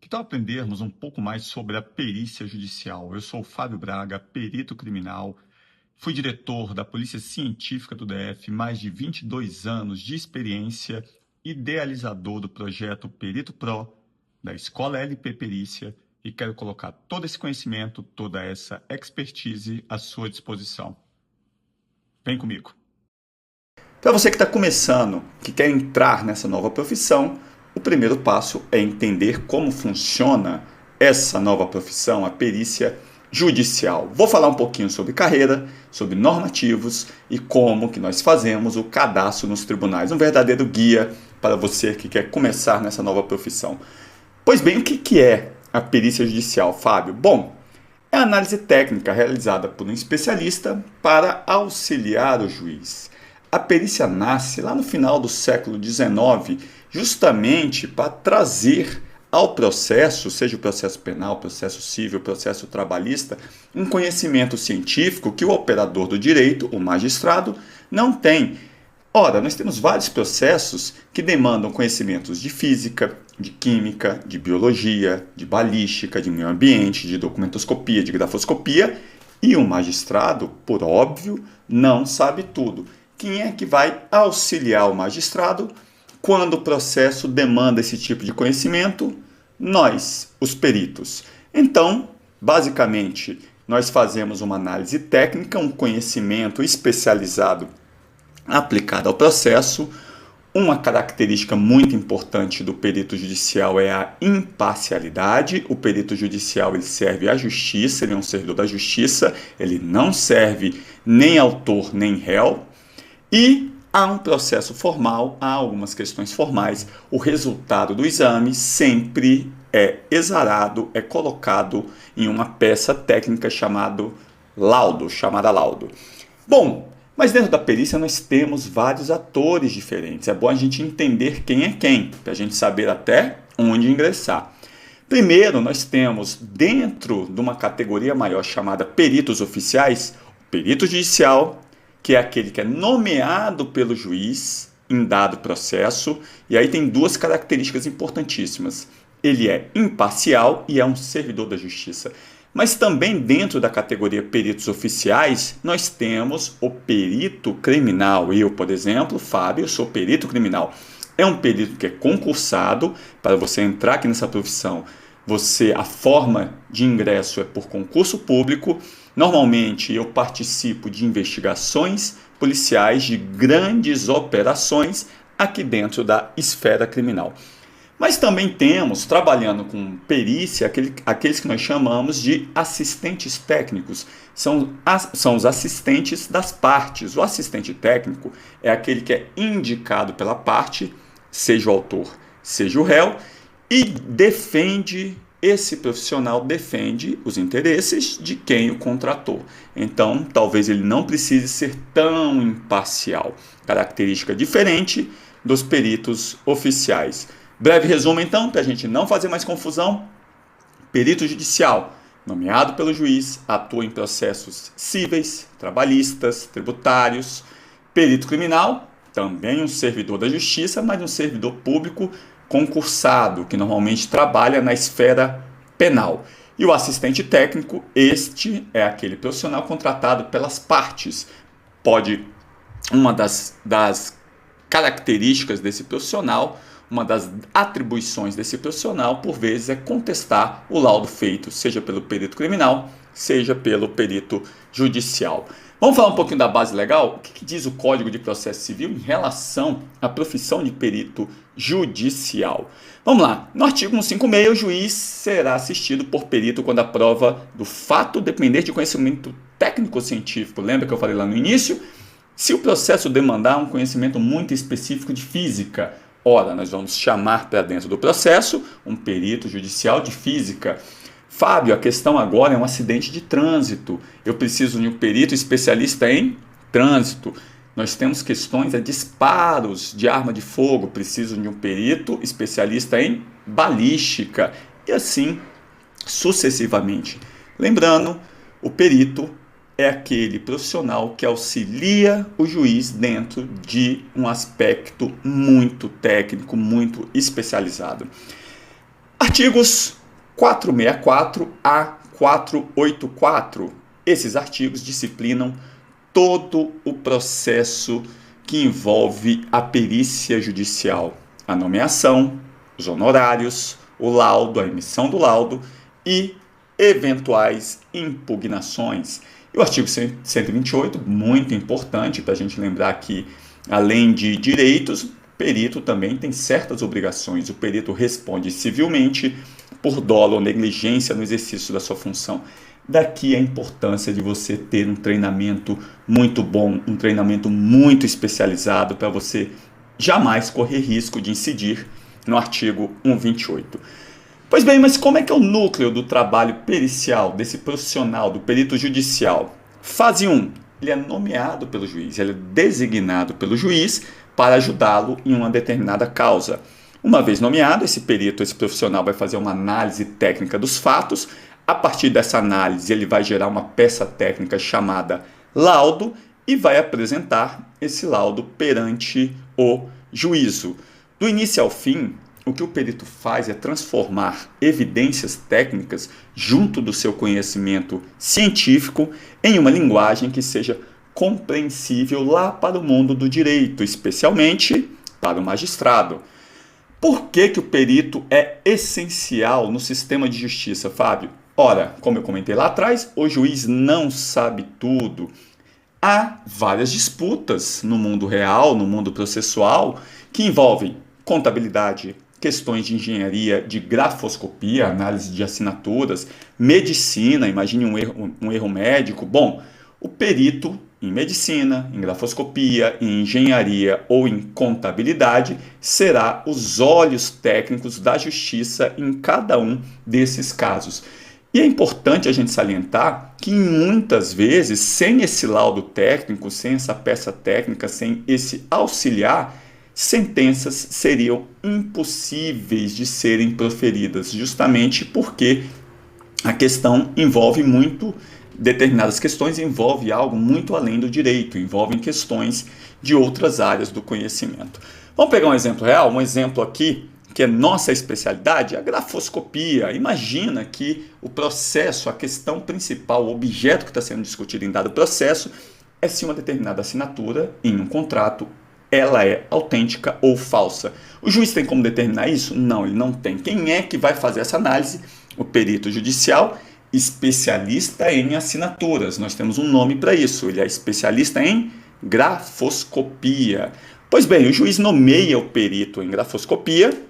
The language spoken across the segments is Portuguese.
Que tal aprendermos um pouco mais sobre a perícia judicial? Eu sou o Fábio Braga, perito criminal, fui diretor da Polícia Científica do DF, mais de 22 anos de experiência, idealizador do projeto Perito Pro, da Escola LP Perícia, e quero colocar todo esse conhecimento, toda essa expertise à sua disposição. Vem comigo. Para você que está começando, que quer entrar nessa nova profissão, o primeiro passo é entender como funciona essa nova profissão, a perícia judicial. Vou falar um pouquinho sobre carreira, sobre normativos e como que nós fazemos o cadastro nos tribunais. Um verdadeiro guia para você que quer começar nessa nova profissão. Pois bem, o que é a perícia judicial, Fábio? Bom, é a análise técnica realizada por um especialista para auxiliar o juiz. A perícia nasce lá no final do século XIX, justamente para trazer ao processo, seja o processo penal, processo civil, processo trabalhista, um conhecimento científico que o operador do direito, o magistrado, não tem. Ora, nós temos vários processos que demandam conhecimentos de física, de química, de biologia, de balística, de meio ambiente, de documentoscopia, de grafoscopia, e o magistrado, por óbvio, não sabe tudo. Quem é que vai auxiliar o magistrado quando o processo demanda esse tipo de conhecimento? Nós, os peritos. Então, basicamente, nós fazemos uma análise técnica, um conhecimento especializado aplicado ao processo. Uma característica muito importante do perito judicial é a imparcialidade. O perito judicial ele serve à justiça, ele é um servidor da justiça, ele não serve nem autor nem réu. E há um processo formal, há algumas questões formais. O resultado do exame sempre é exarado, é colocado em uma peça técnica chamada laudo. Bom, mas dentro da perícia nós temos vários atores diferentes. É bom a gente entender quem é quem, para a gente saber até onde ingressar. Primeiro, nós temos dentro de uma categoria maior chamada peritos oficiais, o perito judicial, que é aquele que é nomeado pelo juiz em dado processo, e aí tem duas características importantíssimas. Ele é imparcial e é um servidor da justiça. Mas também dentro da categoria peritos oficiais, nós temos o perito criminal. Eu, por exemplo, Fábio, sou perito criminal. É um perito que é concursado. Para você entrar aqui nessa profissão, a forma de ingresso é por concurso público. Normalmente eu participo de investigações policiais de grandes operações aqui dentro da esfera criminal. Mas também temos, trabalhando com perícia, aqueles que nós chamamos de assistentes técnicos. São os assistentes das partes. O assistente técnico é aquele que é indicado pela parte, seja o autor, seja o réu, e esse profissional defende os interesses de quem o contratou. Então, talvez ele não precise ser tão imparcial. Característica diferente dos peritos oficiais. Breve resumo, então, para a gente não fazer mais confusão. Perito judicial, nomeado pelo juiz, atua em processos cíveis, trabalhistas, tributários. Perito criminal, também um servidor da justiça, mas um servidor público concursado, que normalmente trabalha na esfera penal. E o assistente técnico, este é aquele profissional contratado pelas partes. Uma das características desse profissional, uma das atribuições desse profissional, por vezes, é contestar o laudo feito, seja pelo perito criminal, seja pelo perito judicial. Vamos falar um pouquinho da base legal? O que diz o Código de Processo Civil em relação à profissão de perito judicial? Vamos lá. No artigo 156, o juiz será assistido por perito quando a prova do fato depender de conhecimento técnico-científico. Lembra que eu falei lá no início? Se o processo demandar um conhecimento muito específico de física, ora, nós vamos chamar para dentro do processo um perito judicial de física. Fábio, a questão agora é um acidente de trânsito. Eu preciso de um perito especialista em trânsito. Nós temos questões de disparos de arma de fogo. Preciso de um perito especialista em balística. E assim sucessivamente. Lembrando, o perito é aquele profissional que auxilia o juiz dentro de um aspecto muito técnico, muito especializado. Artigos 464 a 484. Esses artigos disciplinam todo o processo que envolve a perícia judicial, a nomeação, os honorários, o laudo, a emissão do laudo e eventuais impugnações. E o artigo 128, muito importante para a gente lembrar que, além de direitos, o perito também tem certas obrigações. O perito responde civilmente por dolo ou negligência no exercício da sua função. Daqui a importância de você ter um treinamento muito bom, um treinamento muito especializado para você jamais correr risco de incidir no artigo 128. Pois bem, mas como é que é o núcleo do trabalho pericial, desse profissional, do perito judicial? Fase 1, ele é nomeado pelo juiz, ele é designado pelo juiz para ajudá-lo em uma determinada causa. Uma vez nomeado, esse perito, esse profissional vai fazer uma análise técnica dos fatos. A partir dessa análise, ele vai gerar uma peça técnica chamada laudo e vai apresentar esse laudo perante o juízo. Do início ao fim, o que o perito faz é transformar evidências técnicas junto do seu conhecimento científico em uma linguagem que seja compreensível lá para o mundo do direito, especialmente para o magistrado. Por que o perito é essencial no sistema de justiça, Fábio? Ora, como eu comentei lá atrás, o juiz não sabe tudo. Há várias disputas no mundo real, no mundo processual, que envolvem contabilidade, questões de engenharia, de grafoscopia, análise de assinaturas, medicina, imagine um erro médico. Bom, o perito em medicina, em grafoscopia, em engenharia ou em contabilidade será os olhos técnicos da justiça em cada um desses casos. E é importante a gente salientar que muitas vezes, sem esse laudo técnico, sem essa peça técnica, sem esse auxiliar, sentenças seriam impossíveis de serem proferidas, justamente porque a questão envolve muito, determinadas questões envolvem algo muito além do direito, envolvem questões de outras áreas do conhecimento. Vamos pegar um exemplo real, um exemplo aqui que é nossa especialidade, a grafoscopia. Imagina que o processo, a questão principal, o objeto que está sendo discutido em dado processo é se uma determinada assinatura em um contrato ela é autêntica ou falsa. O juiz tem como determinar isso? Não, ele não tem. Quem é que vai fazer essa análise? O perito judicial, especialista em assinaturas. Nós temos um nome para isso, ele é especialista em grafoscopia. Pois bem, o juiz nomeia o perito em grafoscopia,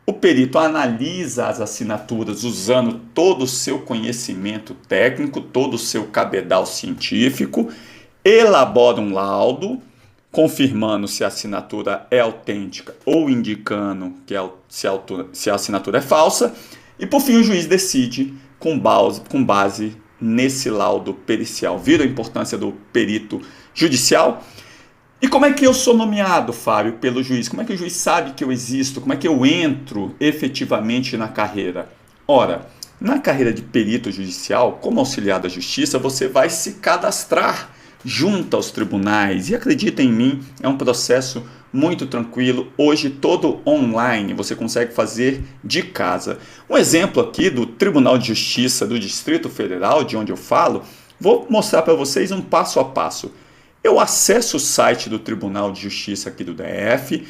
o perito analisa as assinaturas usando todo o seu conhecimento técnico, todo o seu cabedal científico, elabora um laudo, confirmando se a assinatura é autêntica ou indicando que se a assinatura é falsa. E, por fim, o juiz decide com base nesse laudo pericial. Viram a importância do perito judicial? E como é que eu sou nomeado, Fábio, pelo juiz? Como é que o juiz sabe que eu existo? Como é que eu entro efetivamente na carreira? Ora, na carreira de perito judicial, como auxiliar da justiça, você vai se cadastrar junto aos tribunais. E acredita em mim, é um processo muito tranquilo. Hoje todo online, você consegue fazer de casa. Um exemplo aqui do Tribunal de Justiça do Distrito Federal, de onde eu falo, vou mostrar para vocês um passo a passo. Eu acesso o site do Tribunal de Justiça aqui do DF,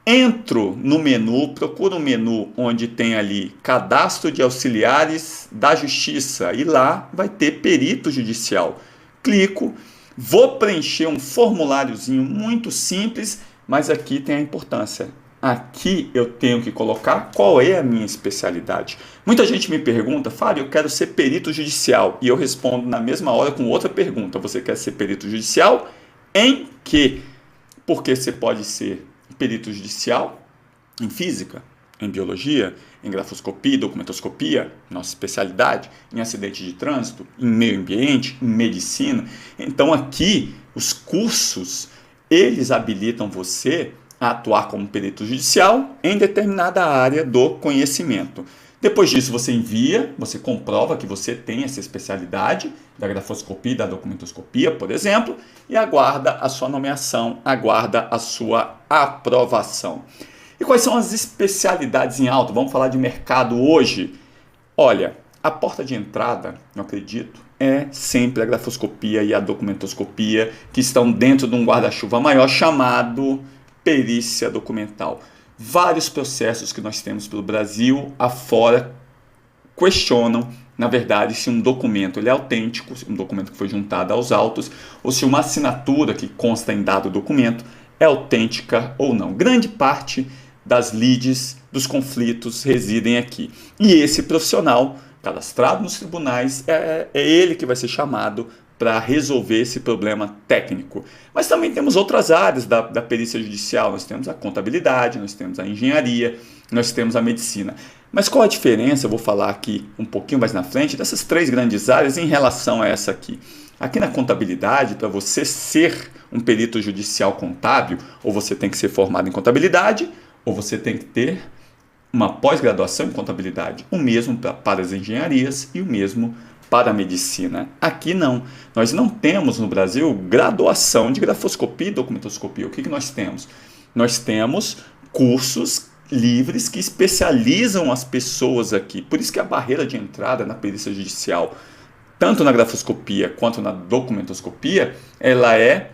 entro no menu, procuro um menu onde tem ali cadastro de auxiliares da justiça e lá vai ter perito judicial. Clico, vou preencher um formuláriozinho muito simples, mas aqui tem a importância. Aqui eu tenho que colocar qual é a minha especialidade. Muita gente me pergunta, Fábio, eu quero ser perito judicial. E eu respondo na mesma hora com outra pergunta. Você quer ser perito judicial em quê? Porque você pode ser perito judicial em física, em biologia, em grafoscopia, documentoscopia, nossa especialidade, em acidente de trânsito, em meio ambiente, em medicina. Então aqui os cursos, eles habilitam você a atuar como perito judicial em determinada área do conhecimento. Depois disso você envia, você comprova que você tem essa especialidade da grafoscopia e da documentoscopia, por exemplo, e aguarda a sua nomeação, aguarda a sua aprovação. E quais são as especialidades em alta? Vamos falar de mercado hoje. Olha, a porta de entrada, eu acredito, é sempre a grafoscopia e a documentoscopia, que estão dentro de um guarda-chuva maior chamado perícia documental. Vários processos que nós temos pelo Brasil afora questionam, na verdade, se um documento ele é autêntico, um documento que foi juntado aos autos, ou se uma assinatura que consta em dado documento é autêntica ou não. Grande parte das lides, dos conflitos residem aqui. E esse profissional cadastrado nos tribunais é ele que vai ser chamado para resolver esse problema técnico. Mas também temos outras áreas da perícia judicial. Nós temos a contabilidade, nós temos a engenharia, nós temos a medicina. Mas qual a diferença, eu vou falar aqui um pouquinho mais na frente, dessas três grandes áreas em relação a essa aqui? Aqui na contabilidade, para você ser um perito judicial contábil, ou você tem que ser formado em contabilidade, ou você tem que ter uma pós-graduação em contabilidade. O mesmo para as engenharias e o mesmo para a medicina. Aqui não. Nós não temos no Brasil graduação de grafoscopia e documentoscopia. O que nós temos? Nós temos cursos livres que especializam as pessoas aqui. Por isso que a barreira de entrada na perícia judicial, tanto na grafoscopia quanto na documentoscopia, ela é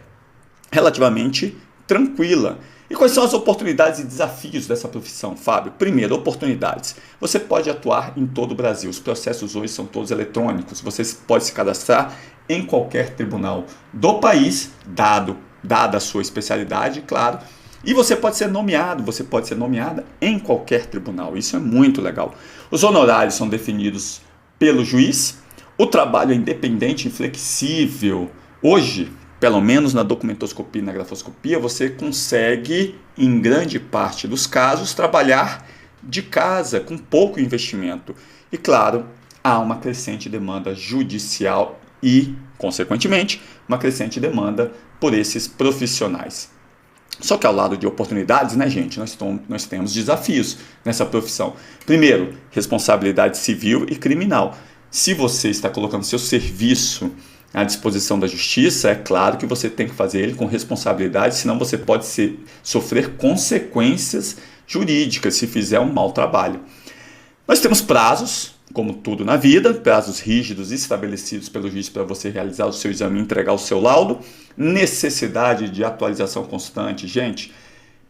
relativamente tranquila. E quais são as oportunidades e desafios dessa profissão, Fábio? Primeiro, oportunidades. Você pode atuar em todo o Brasil. Os processos hoje são todos eletrônicos. Você pode se cadastrar em qualquer tribunal do país, dada a sua especialidade, claro. E você pode ser nomeada em qualquer tribunal. Isso é muito legal. Os honorários são definidos pelo juiz. O trabalho é independente e flexível. Hoje, pelo menos na documentoscopia e na grafoscopia, você consegue, em grande parte dos casos, trabalhar de casa, com pouco investimento. E, claro, há uma crescente demanda judicial e, consequentemente, uma crescente demanda por esses profissionais. Só que ao lado de oportunidades, né, gente, nós temos desafios nessa profissão. Primeiro, responsabilidade civil e criminal. Se você está colocando seu serviço à disposição da justiça, é claro que você tem que fazer ele com responsabilidade, senão você pode sofrer consequências jurídicas se fizer um mau trabalho. Nós temos prazos, como tudo na vida, prazos rígidos estabelecidos pelo juiz para você realizar o seu exame e entregar o seu laudo, necessidade de atualização constante. Gente,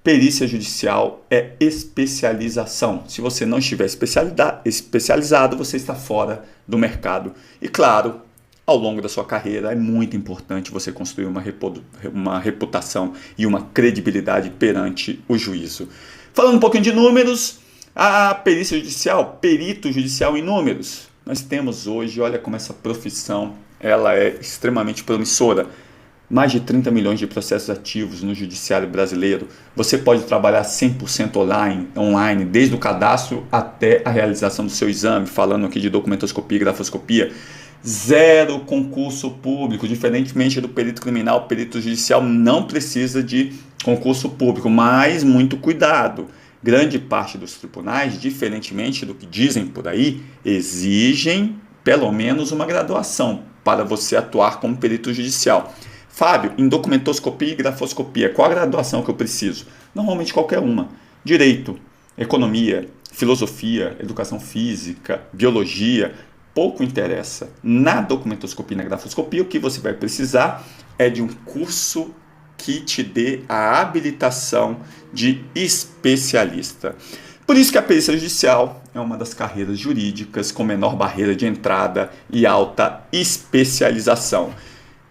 perícia judicial é especialização. Se você não estiver especializado, você está fora do mercado. E claro, ao longo da sua carreira é muito importante você construir uma reputação e uma credibilidade perante o juízo. Falando um pouquinho de números, a perícia judicial, perito judicial em números. Nós temos hoje, olha como essa profissão ela é extremamente promissora. Mais de 30 milhões de processos ativos no judiciário brasileiro. Você pode trabalhar 100% online, desde o cadastro até a realização do seu exame, falando aqui de documentoscopia e grafoscopia. Zero concurso público, diferentemente do perito criminal, o perito judicial não precisa de concurso público, mas muito cuidado. Grande parte dos tribunais, diferentemente do que dizem por aí, exigem pelo menos uma graduação para você atuar como perito judicial. Fábio, em documentoscopia e grafoscopia, qual a graduação que eu preciso? Normalmente qualquer uma. Direito, economia, filosofia, educação física, biologia, pouco interessa. Na documentoscopia e na grafoscopia, o que você vai precisar é de um curso que te dê a habilitação de especialista. Por isso que a perícia judicial é uma das carreiras jurídicas com menor barreira de entrada e alta especialização.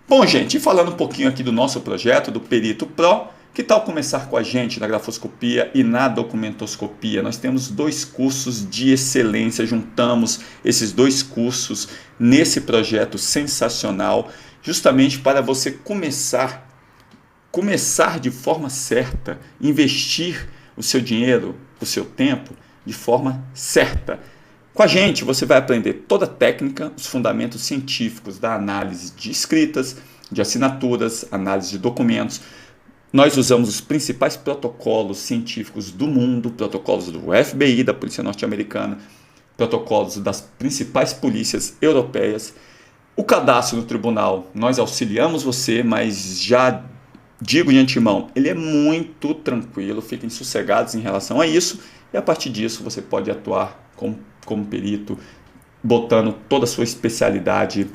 Bom, gente, falando um pouquinho aqui do nosso projeto, do Perito Pro, que tal começar com a gente na grafoscopia e na documentoscopia? Nós temos 2 cursos de excelência, juntamos esses 2 cursos nesse projeto sensacional, justamente para você começar de forma certa, investir o seu dinheiro, o seu tempo de forma certa. Com a gente você vai aprender toda a técnica, os fundamentos científicos da análise de escritas, de assinaturas, análise de documentos. Nós usamos os principais protocolos científicos do mundo, protocolos do FBI, da Polícia Norte-Americana, protocolos das principais polícias europeias. O cadastro no tribunal, nós auxiliamos você, mas já digo de antemão, ele é muito tranquilo, fiquem sossegados em relação a isso, e a partir disso você pode atuar como perito botando toda a sua especialidade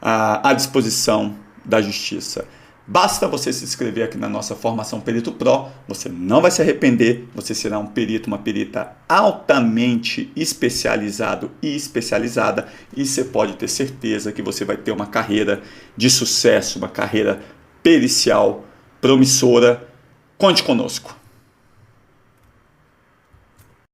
à disposição da justiça. Basta você se inscrever aqui na nossa formação Perito Pro, você não vai se arrepender, você será um perito, uma perita altamente especializado e especializada, e você pode ter certeza que você vai ter uma carreira de sucesso, uma carreira pericial promissora. Conte conosco.